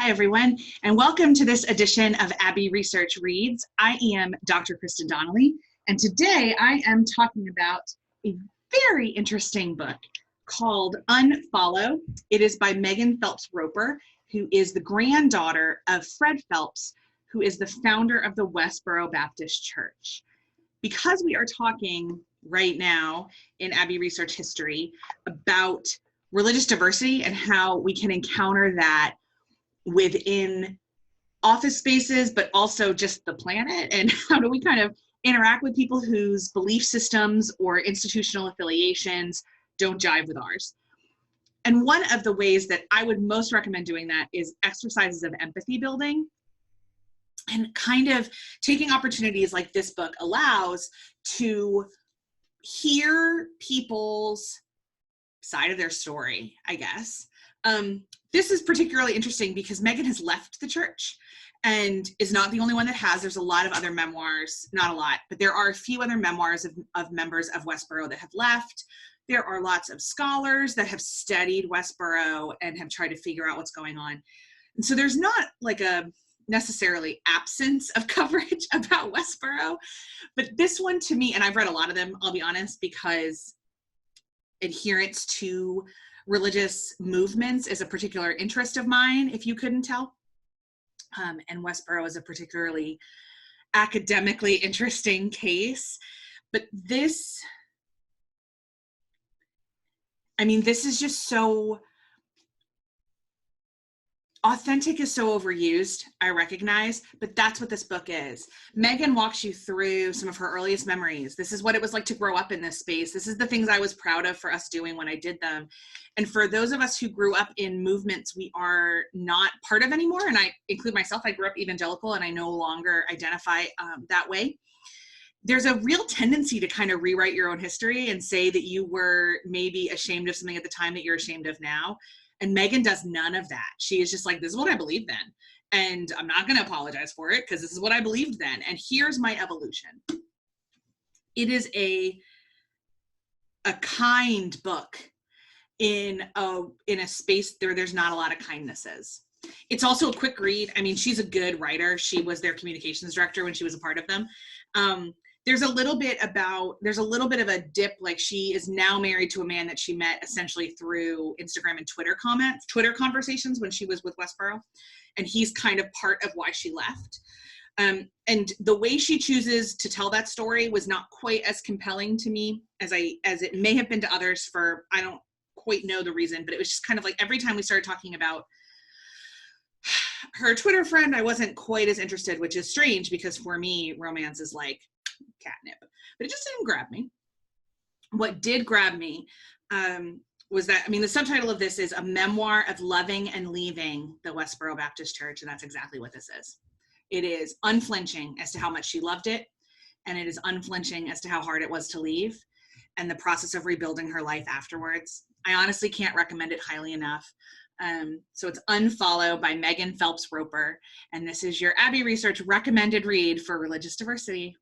Hi, everyone, and welcome to this edition of Abbey Research Reads. I am Dr. Kristen Donnelly, and today I am talking about a very interesting book called Unfollow. It is by Megan Phelps Roper, who is the granddaughter of Fred Phelps, who is the founder of the Westboro Baptist Church. Because we are talking right now in Abbey Research History about religious diversity and how we can encounter that within office spaces, but also just the planet, and how do we kind of interact with people whose belief systems or institutional affiliations don't jive with ours. And one of the ways that I would most recommend doing that is exercises of empathy building, and kind of taking opportunities like this book allows to hear people's side of their story, I guess. This is particularly interesting because Megan has left the church and is not the only one that has. There's a lot of other memoirs, not a lot, but there are a few other memoirs of members of Westboro that have left. There are lots of scholars that have studied Westboro and have tried to figure out what's going on. And so there's not like a necessarily absence of coverage about Westboro, but this one to me, and I've read a lot of them, I'll be honest, because adherence to religious movements is a particular interest of mine, if you couldn't tell. And Westboro is a particularly academically interesting case. But this, this is just so authentic is so overused, I recognize, but that's what this book is. Megan walks you through some of her earliest memories. This is what it was like to grow up in this space. This is the things I was proud of for us doing when I did them. And for those of us who grew up in movements we are not part of anymore, and I include myself, I grew up evangelical and I no longer identify that way. There's a real tendency to kind of rewrite your own history and say that you were maybe ashamed of something at the time that you're ashamed of now. And Megan does none of that. She is just like, this is what I believed then. And I'm not going to apologize for it because this is what I believed then. And here's my evolution. It is a kind book in a space where there's not a lot of kindnesses. It's also a quick read. I mean, she's a good writer. She was their communications director when she was a part of them. There's a little bit of a dip, like she is now married to a man that she met essentially through Instagram and Twitter conversations when she was with Westboro. And he's kind of part of why she left. And the way she chooses to tell that story was not quite as compelling to me as it may have been to others for, I don't quite know the reason, but it was just kind of like every time we started talking about her Twitter friend, I wasn't quite as interested, which is strange because for me, romance is like catnip, but it just didn't grab me. What did grab me was that, the subtitle of this is A Memoir of Loving and Leaving the Westboro Baptist Church, and that's exactly what this is. It is unflinching as to how much she loved it, and it is unflinching as to how hard it was to leave, and the process of rebuilding her life afterwards. I honestly can't recommend it highly enough. So it's Unfollow by Megan Phelps Roper, and this is your Abbey Research recommended read for religious diversity.